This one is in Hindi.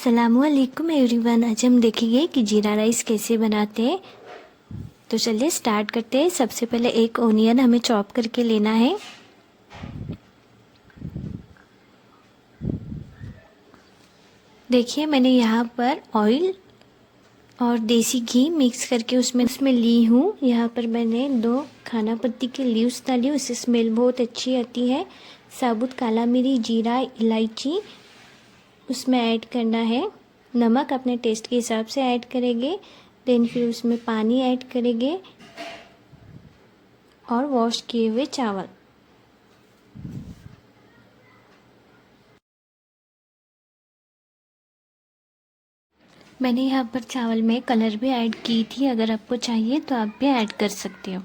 अस्सलामुअलैकुम एवरीवन। आज हम देखेंगे कि जीरा राइस कैसे बनाते हैं। तो चलिए स्टार्ट करते हैं। सबसे पहले एक ओनियन हमें चॉप करके लेना है। देखिए मैंने यहाँ पर ऑयल और देसी घी मिक्स करके उसमें ली हूँ। यहाँ पर मैंने 2 खाना पत्ती के लीव्स डाली, उससे स्मेल बहुत अच्छी आती है। साबुत काला मिर्च, जीरा, इलायची उसमें ऐड करना है। नमक अपने टेस्ट के हिसाब से ऐड करेंगे। देन फिर उसमें पानी ऐड करेंगे और वॉश किए हुए चावल। मैंने यहाँ पर चावल में कलर भी ऐड की थी, अगर आपको चाहिए तो आप भी ऐड कर सकते हो।